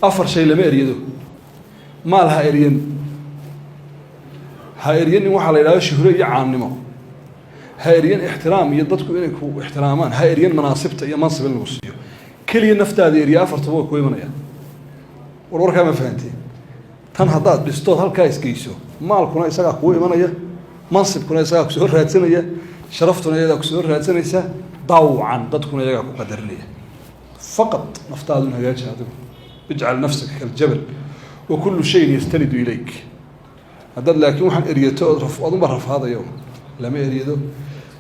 أفر شيء لما يريده ما لها إريان هايرين وحلا إلى شهرية عامة هايرين احترام يضدك إنك احترامان هايرين مناصبته يا منصب الوصية كل نفط هذه ريا فرتبوه كوي منيا والورقة ما فهمتي تنهضات بستوت هالكايس كيسو مال كنا يساق كوي منيا منصب كنا يساق كسور راتسنية شرفتنا يدا كسور راتسنية ضوعا ضدكنا يدا قدرنية فقط نفط هذا النهايات هذا اجعل نفسك كالجبل وكل شيء يستند إليك هذا لكن وحن إريته أظن برف هذا يوم لما إريده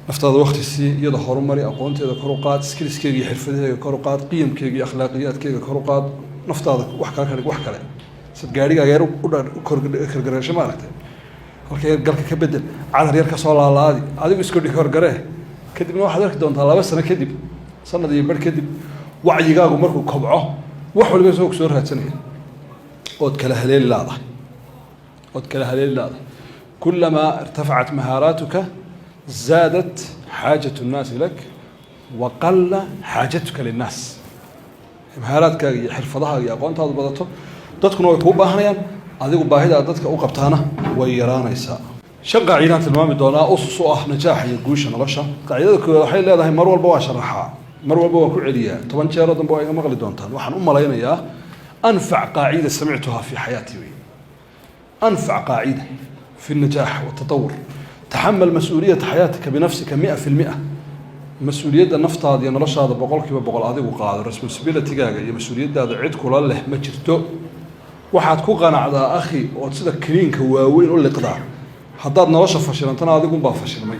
نفترض وقت السي يظهر مري أقونت هذا كروقات سكيلز كي حرفته كروقات قيم كي أخلاقيات كي كروقات نفترض وحكا سبقاري غير كرجرش ما رحت halkay galka ka bedel cadar yar ka soo laalaadi adigu isku dhig horgaree kadibna waxaad arki doontaa 2 sano kadib sanadii bar kadib wacyigaagu markuu kobco wax walba soo raadsanaya ood kala haleeli laada كلما ارتفعت مهاراتك زادت حاجة الناس لك وقل حاجتك للناس مهاراتك حرفضها يا قوانت هذا بدأته dadkuna way ku baahanayaan adigu baahida dadka u qabtaana way yaraanaysaa shan qaacidaad tilmaami doonaa usus ah najaax iyo guusha nolosha qaacidada koowaad waxay leedahay mar walba waa sharaxaa mar walba waa ku celiyaa 10 jeer oo dambe ay maqli doontaan waxaan u malaynayaa anfac qaacida samictuha fi hayati anfac qaacida في النجاح والتطور تحمل مسؤولية حياتك بنفسك 100% مسؤولية النفط هذه نرش هذا بقول كيف بقول هذه وقاعد responsibility جاء هي مسؤولية هذا عد كل الله ما جرته واحد كو قناع هذا أخي وتصدق كلين كواوين ولا قطع حداد نرش فشل أنت هذا يكون بفشل مي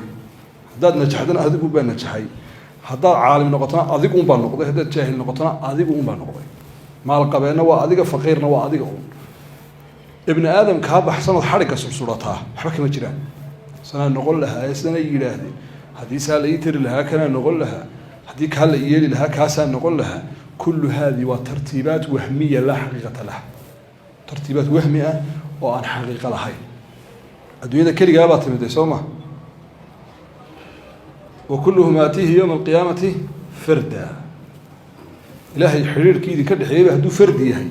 حداد نجح هذا يكون بنجحي حداد عالم نقطنا هذا يكون بنقطة حداد جاهل نقطنا هذا يكون بنقطة ما القبيلنا وهذا فقيرنا وهذا ابن آدم كهاب حسن الحركة صورتها حركة مجرى سنة نقول لها سنة يلاهدي هذه سالة يتر لها كنا نقول لها هذيك هلا يلي لها كاسا نقول لها كل هذه وترتيبات وهمية لا حقيقة لها ترتيبات وهمية وعن حقيقة لها الدنيا كل جابت من تسمع وكلهم آتيه يوم القيامة فردا إلهي حرير كيدي كده حبيبه هدو فردي هي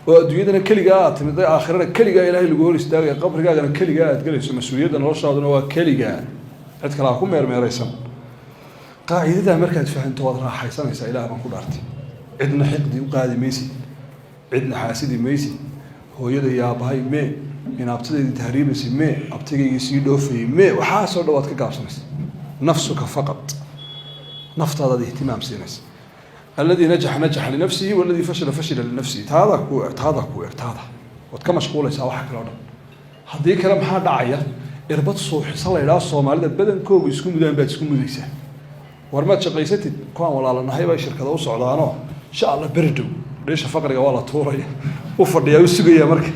وأدويدنا كل جاءت من آخرنا كل جاء إلهي الجوهر استاجي قبر جاءنا كل جاء تجلس مسؤوليتنا نرشادنا وكل جاء أتكلمكم يا رئيسنا قاعدة مركز فهمت وضع حيسان يسأل إله من قدرتي عندنا حقدي وقاعد ميسي عندنا حاسدي ميسي هو يدي يا باي مي من أبتدي تهريب سي مي أبتدي يسيدو في مي وحاسر دوات كقابسنس نفسك فقط نفط هذا اهتمام سينس الذي نجح لنفسه والذي فشل لنفسه هذا وتكمل مشغول يسوي حق الأرض هذه كلام حد عيا إربط صوح صلى الله عليه وسلم بدن كوب يسكون بدن بيت يسكون مدرسة ورمات شقيستي كان ولا لنا هاي بشركة ده وصعدانه إن شاء الله بردو ليش فقر جوالة طورية وفرد يا وسبي يا مرك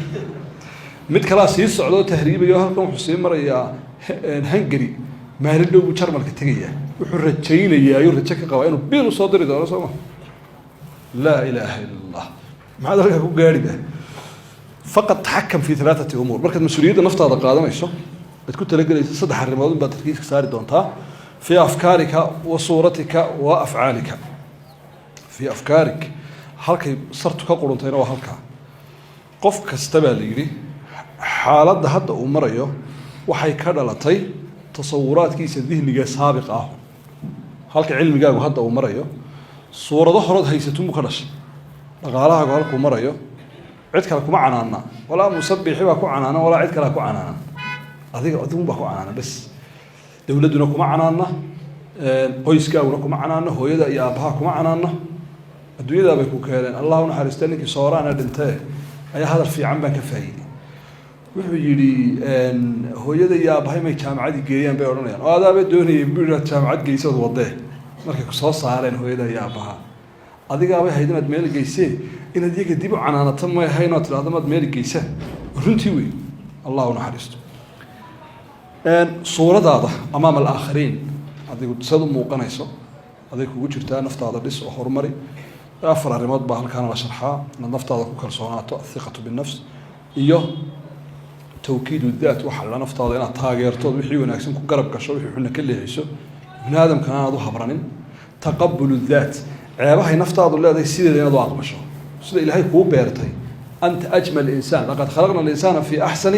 مد كلاس يصعدوا تهريب يوهركم حسين مريا هنجري ما هردوا بشرم الكتيجية وحرتشين يا يرتشك قوانين بينو صدري ده رسمه لا إله إلا الله ما هذا هو قاربه فقط تحكم في 3 أمور مركز مسؤولية النفط هذا قادم إيشه بتكون تلاقي صدح الرمادون بتركيز كسار دونتها في أفكارك وصورتك وأفعالك في أفكارك halkay sartu ka qurunteena waa halka qof kastaba leeyri xaaladda hadda uu marayo waxay ka dhalatay tasawuraadkiisa dihniga saabiq ah halka cilmigaagu hadda uu marayo suurado horad haysatuu ka dhashay dhaqaalaha halku marayo cid kale kuma canaana wala musabbixi ba ku canaana wala cid kale ku canaana adiga ba ku canaana bas dawladuna kuma canaana qoyskaaguna kuma canaana hooyada iyo aabaha kuma canaana الدنيا بيكون كهلان الله ونحرستني كصورة دلتاه أي هذا في عم بك فايدة ويجري هو يدي يا بهاي ما يجمع عادي جيان بيورنا يعني هذا بدوني بيرجع جمع عاد جيسة وضده مركب قصاص عارين هو يدي يا بها هذيك أبي هيدا مدمر جيسة إن هذيك ديبو عنا تم هاي نطلع هذا مدمر جيسة رنتيوي الله ونحرسته صورة هذا أمام الآخرين هذيك تصدم موقنيسه هذيك وجرتها نفط هذا بس وحرمري أفر الرماد بحال كان على شرحها النفط هذا كرسونات الثقة بالنفس إياه توكيد الذات وحل نفط هذا أنا تاجر طول وحي وناكسن كقرب كشوي وحنا كله يعيشوا من هذا كان هذا خبرانين تقبل الذات عيبها نفط هذا اللي هذا يصير لنا ضاق مشوا سيدا إلهي كو بيرتي أنت أجمل إنسان لقد خلقنا الإنسان في أحسن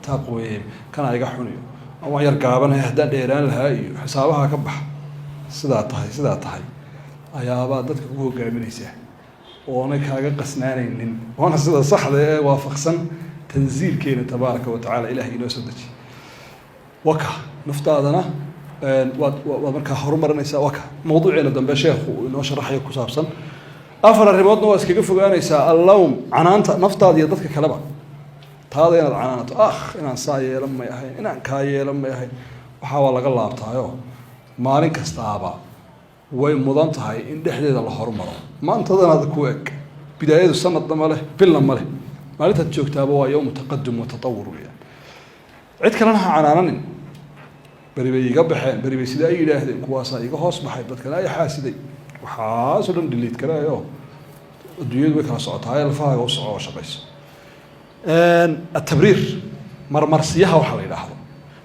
تقويم كان أيقا حنيو أما يرقابنا يهدان ديران لها حسابها كبح سيدا تهي أيابا دادك كوهو قامنيسة وانا كاقا قسنانين وانا سيدا صح ذا وافقسن تنزيل كينا تبارك وتعالى إلهي إنو سدج وكا نفتادنا ومركا هرمرنيسا وكا موضوعنا دنبا شيخ إنو شرح يكو سابسن أفر الرباط نواس كيقفو قانيسا اللوم عنانتا نفتاد يددك كلبا هذا يناد عنانتا إنان سايا لما يهين إنان كايا لما يهين وحاول لقى الله بتاعيو مالين كستابا way mudan tahay in dhexdeeda la hormaro maantadana ku eg bidaayadu sanadna ma leh bilna ma leh maalinta joogtaaba waa yawm taqaddum wa tatawur weeyaan cid kalena ha canaananin bari bay iga baxeen bari bay sida ay yiraahdeen kuwaas iga hoos baxay dadkana ay xaasiday waxaa soo dhan delete karaayo adduunyadu way kala socotaa alfaaga oo socdo shaqayso التبرير مرمرسيها waxa la yiraahdo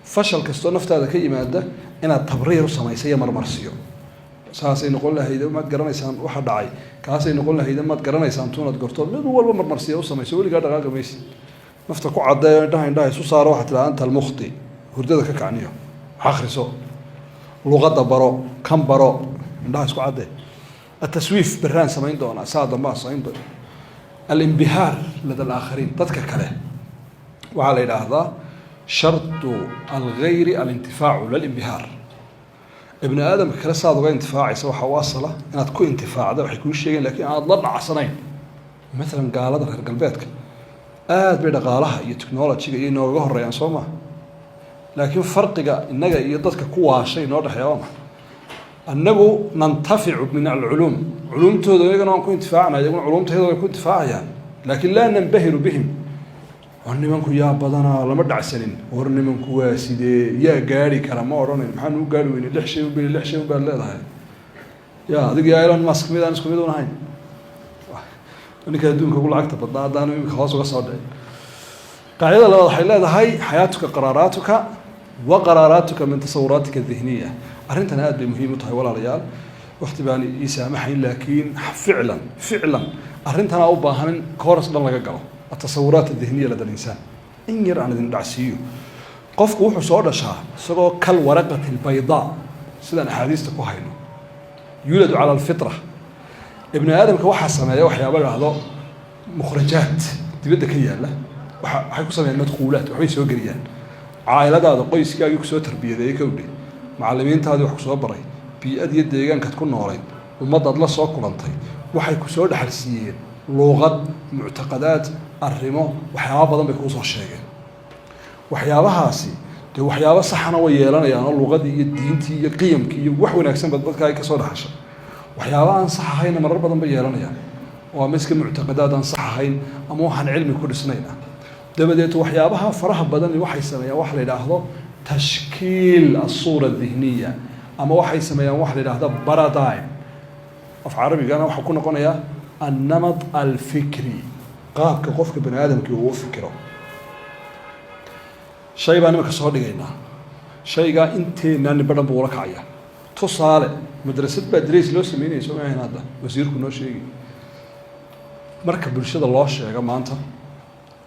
fashal kasto naftaada ka yimaada inaad tabriir sameeyay marmarsiyo saasay noqon lahayd ma garanaysaan waxa dhacay kaasay noqon lahayd ma garanaysaan tuunad gorto mid walba marmarsiyo u sameeyay waliga dhaqaaqmaysi nafta ku cadeeyo indhaha isu saaro waxa tiraan anta al-mukhti hurdada ka kacniyo akhriso luqada baro kan baro indhaha isku cadee التسويف بران سمين دونا ساده ما سمين دونا الانبهار لدى الآخرين تذكر وعلى هذا شرط الغير الانتفاع للانبهار ابن آدم كلا صاد غير انتفاع يسوي حواصله أنا تكون انتفاع ده وحيكون شيء لكن أنا ضرب عصرين مثلا قال هذا غير قلبيتك بيد قالها التكنولوجيا إنه جهر يعني صومه لكن فرق إنك يضطك قوة شيء نوضح يومه أنه ننتفع من العلوم علوم تهذا يقولون نكون انتفاعنا يقولون علوم تهذا يكون انتفاع يعني لكن لا ننبهر بهم ورني منكو يا بدنا لما دع سنين ورني منكو سيدي يا قاري كلام ورني محنو قالوا إني لحشي وبين لحشي وبين لا هاي يا ذيك يا إيلون ماسك ميدان سكو ميدون هاي أنا كدون كقول عكت بدنا دانو يمكن خلاص وقصاد قاعدة لا حيلا هاي حياتك قراراتك وقراراتك من تصوراتك الذهنية أرنتنا هذا مهم تهي ولا ريال واحتباني يسامحين لكن فعلا أرنتنا أوبا هن كورس دم لقى قلو التصورات الذهنية لدى الإنسان إن يرى عن الدعسيو قف وحو صور شاه سقو كالورقة البيضاء سيدان أحاديث تكو هينو يولد على الفطرة ابن آدم كوحا سمايا وحيا بلا هذا مخرجات تبدك هي له وحيكو سمايا المدخولات وحي سوى قريان عائلة هذا قيس كاقي كسوى تربية ذي كودي معلمين هذا وحكو سوى بري بيئة يد ديغان كتكون نورين ومضاد الله سوى كلانتي وحيكو سوى دحرسيين لغة معتقدات الرمو وحيابا بدن بيكون سوى الشيغين وحيابهاسي دي وحيابا صحنا ويلان يعني اللغة دي الدينتي قيمكي وح وناكسن بدبدك هاي كسوى دحشا وحيابا أن صحهين مرر بدن بيلان يعني ومسك معتقدات أن صحهين أموحا علمي كل سنين دبديت وحيابها فرح بدن وحي سميا وحلي لحظة تشكيل الصورة الذهنية أما وحي سميا وحلي لحظة بارادايم في عربي قالنا وحا كنا قلنا النمط الفكري قابك قفك بن آدم كي هو فكره شيء بأنا مكسور لقينا شيء قا أنت ناني بدن بورك عيا تصالح مدرسة بدريس لو سميني سمعي هذا وزير كنا شيء مركب برشاد الله شيء يا جماعة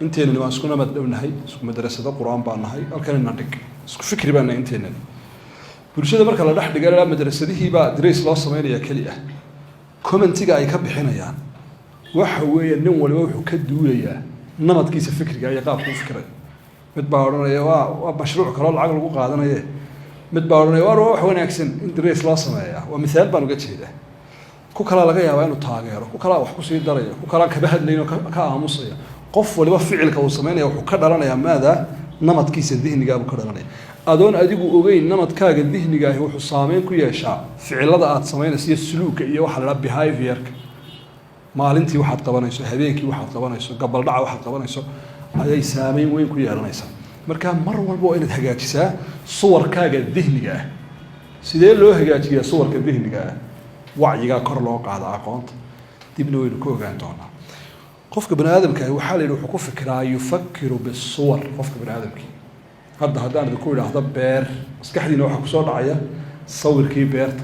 انتين اللي ماسكونا مدرسة اسكو مدرسة القرآن بانهاي الكلام نادق اسكو فكري بان انتين برشاد مركب لا دحد قال لا مدرسة دي با دريس لو سمينيا كليه كومنتيغا اي كبخينayaan waxa weeye nin walba wuxuu ka duulaya namadkiisa fikriga ay qaab ku fikray mid baa oranaya waa mashruuc kale lacag lagu qaadanayo mid baa oranaya waa wax wanaagsan in دريس loo sameeyo waa midaal baan uga jeedaa ku kala laga yaabaa inuu taageero ku kala wax ku sii darayo ku kala ka bahadlayno ka aamusaya qof waliba ficilka uu sameeyo wuxuu ka dhalanayaa maada namadkiisa dhihniga uu ka dhalanaya adoon adigu ogeyn namadkaaga dhihniga ah wuxuu saameyn ku yeeshaa ficilada aad sameynayso suluuka iyo waxa la behaviorka maalintii waxaad qabanayso habeenkii waxaad qabanayso gabal dhaca waxaad qabanayso ayay saameyn weyn ku yeelanaysaa marka mar walba waa inaad hagaajisaa suwarkaaga dhihniga ah sidee loo hagaajiyaa suwarka dhihniga ah wacyiga kor loo qaado aqoonta dibna waynu ku ogaan doonaa qofka bani aadamka waxa la yiraahdo wuxuu ku fikiraa yufakiru bis-suwar qofka bani aadamka haddaan idinku idhaahdo beer maskaxdiina waxa ku soo dhacaya sawirkii beerta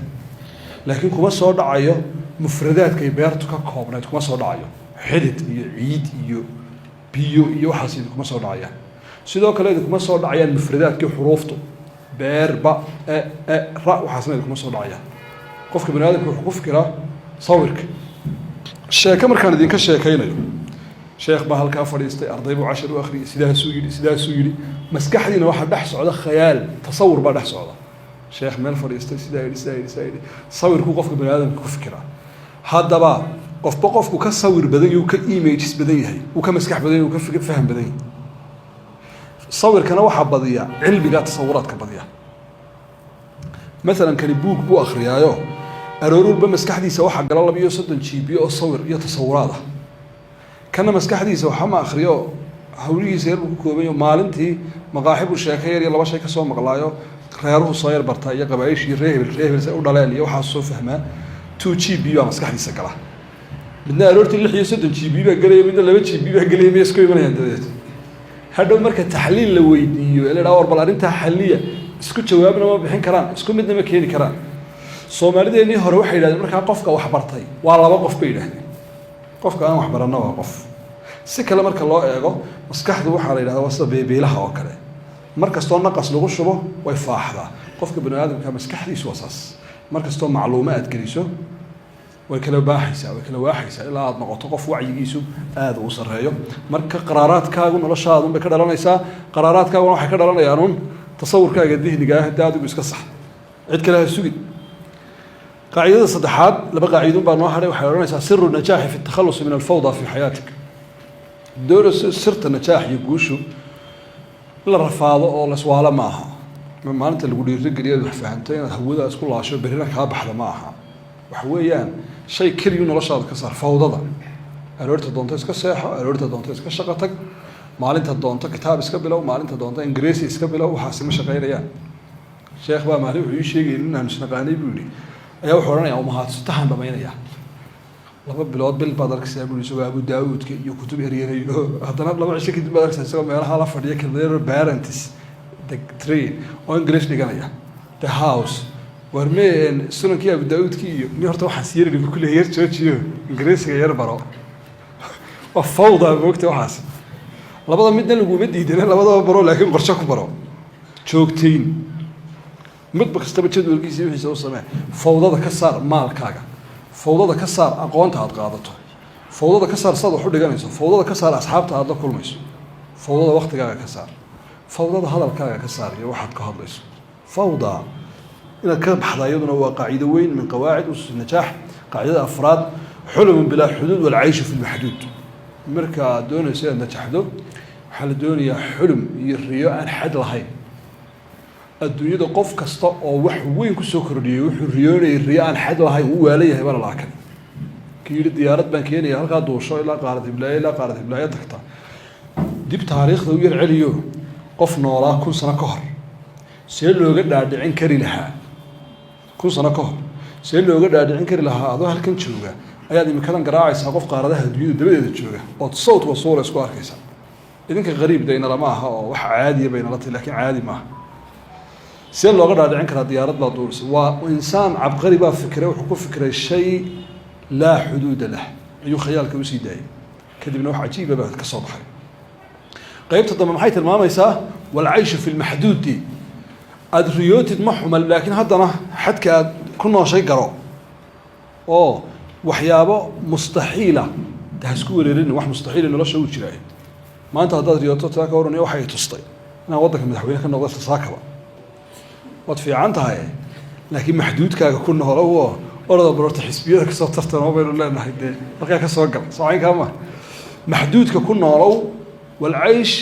laakiin kuma soo dhacayo mufradaadkay beertu ka koobnayd kuma soo dhacayo xidid iyo ciid iyo biyo iyo waxaas idinkuma soo dhacayaan sidoo kale idinkuma soo dhacayaan mufradaadkii xuruuftu beer ba ra waxaasna idinkuma soo dhacayaan qofka bani aadamka wuxuu ku fikiraa sawirka sheeko markaan idinka sheekaynayo sheekh baa halkaa fadhiistay arday buu cashar u akhriyay sidaasuu yidhi maskaxdiina waxaa dhex socda khayaal tasawur baa dhex socda sheekh meel fadhiistay sidaa yidhi sawirkuu qofka bani aadamka ku fikiraa haddaba qofku ka sawir badan yahay uu ka images badan yahay uu ka maskax badan yahay uu ka faham badan yahay sawirkana waxaa badiya cilmiga tasawuraadka badiya مثلا كان بوك بو أخريايو أرورو بمسكح دي سواحة قال الله بيو صدن شي بيو صور يو تصوراته كان مسكح دي سواحة ما أخرياو هوري يسير بكوبيو مالنتي مقاحب الشاكير يلا باش يكسو مقلايو خياره صاير برتايا قبايش يريه سأقول دلالي يو حاسو فهمه تو شي بيو مسكح دي سكلا بدنا أرورتي اللي حي صدن شي بيو قليل بدنا لبيت شي بيو قليل ميسكوي من هندات هذا مركز تحليل لويديو اللي داور بلارين تحلية isku jawaabna ma bixin karaan isku midna ma keeni karaan Soomaalideeni hore waxay yiraahdeen marka qofka wax bartay waa laba qof bay yiraahdeen qofka aan wax baranna waa qof si kale marka loo eego maskaxdu waxa la yiraahdaa wasa beebeelaha oo kale markastoo naqas lagu shubo way faaxdaa qofka bani aadamka maskaxdiisu wasaas markastoo macluumaad geliso way kala waaxaysaa ilaa aad noqoto qof wacyigiisu aad u sareeyo marka qaraaraadkaagu noloshaadu bay ka dhalanaysaa qaraaraadkaagu waxay ka dhalanayaan تصور كاجا ذهني جاه دادو بيسكسح عد كلها سوي قاعدة صدحات لبقى قاعدون بانواحد وحيرون سر النجاح في التخلص من الفوضى في حياتك دور سرت النجاح يقوشوا لا رفاضة ولا سوالا معها ما أنت اللي قولي الرجل يدح فهمتين هو ذا كل عشر برينك هابح معها وحويان شيء كريون ولا شاط كسر فوضى ذا أرورت دونتس كساحة أرورت دونتس كشقتك maalinta doonto kitaab iska bilow maalinta doonto ingiriisi iska bilow waxa si ma shaqeynayaan sheekh baa maalin wuxuu sheegay in aan isnaqaanay buu yiri ayaa wuxuu oranayaa uma haadsataan dhameynaya laba bilood bil baad arkaysaa buu isoo Abu Daawudka iyo kutub eriyanayo haddana laba cisho kadib baad arkaysaa isagoo meelaha la fadhiya kadeer parents the train oo ingiriis dhiganaya the house warmeen sunankii Abu Daawudka iyo ni horta waxaan siiyay kulli heer joojiyo ingiriisiga yar baro oo fawda waqti waxaas labada midna lagu madiidana labadaba baro laakiin qorshe ku baro joogtiin mid bakasta jadwalkiisa wixii soo sameey fawdada ka saar maalkaaga fawdada ka saar aqoonta aad qaadato fawdada ka saar sad wax u dhiganayso fawdada ka saar asxaabta aad la kulmayso fawdada waqtigaaga ka saar fawdada hadalkaaga ka saar iyo waxaad ka hadlayso fawda ina ka baxdaayaduna waa qaacido weyn min qawaacid usus najaax qaacida afraad xulum bila xuduud wal aish fi al mahdud marka doonayso inaad najaxdo waxaa la doonayaa xulum iyo riyo aan xad lahayn adduunyada qof kasta oo wax weyn ku soo kordhiyay wuxuu riyoonayay riyo aan xad lahayn uu waalayahay bala laakan kii diyaarad baan keenaya halkaa duusho ilaa qaarad iblaaya tagta dib taariikhda u yar celiyo qof noolaa 1000 sano ka hor see looga dhaadhicin kari lahaa 1000 sano ka hor see looga dhaadhicin kari lahaa adoo halkan jooga ayaad imikadan garaacaysaa qof qaaradaha adduunyada dabadeeda jooga oo sawt wasuula isku arkaysa idinka qariib dayna lama aha oo wax caadi ah bayna la tahay laakiin caadi ma aha si looga dhaadhicin kara diyaarad la duulisa waa insaan cabqari baa fikray wuxuu ku fikray shay la xuduud lah ayuu khayaalka u sii daayay kadibna wax cajiib ah ka soo baxay qaybta dambe maxay tilmaamaysaa wal aish fi al mahdud adriyotid mahmal laakiin haddana xadka ku nooshay garo oo waxyaabo mustaxiila taasku wareerin wax mustaxiil nolosha u jiray maanta haddaad riyooto taa ka waran waxay tustay inaan wadanka madaxweyne ka noqdo saakaba wad fiican tahay laakiin maxduudkaaga ku nool oo orada barta xisbiyada ka soo tartan oo baynu leenahay marka ka soo gal soocayn kama maxduudka ku nool wal aish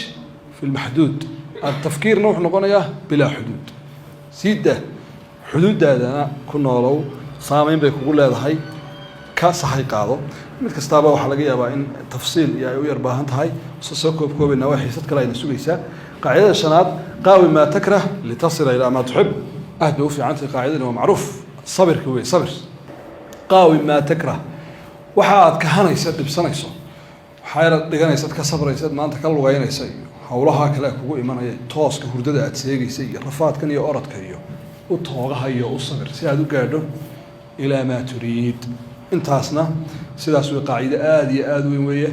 fi al mahdud التفكير نوع نقولنا بلا حدود سيدة حدود هذا كنا لو صامين بيقول هذا هاي كصحي قاضو من كستابة وحلقية بين تفصيل يا يرباهنت هاي سوكو بكوب النواحي ست كلاين سويسا قاعدة الشناد قاوم ما تكره لتصل إلى ما تحب أهدو في عنت قاعدة هو معروف صبر كوي صبر قاوم ما تكره وحاد كهنا يسد بسنة يسون حيرة دجانا يسد كصبر يسد ما أنت كله غير يسي hawlaha kale kugu imanaya tooska hurdada aad seegaysay rafaadkan iyo orodka iyo u toogahayo u sabir si aad u gaadho ilaa ma turiid intaasna sidaas way qaacido aad iyo aad weyn weeye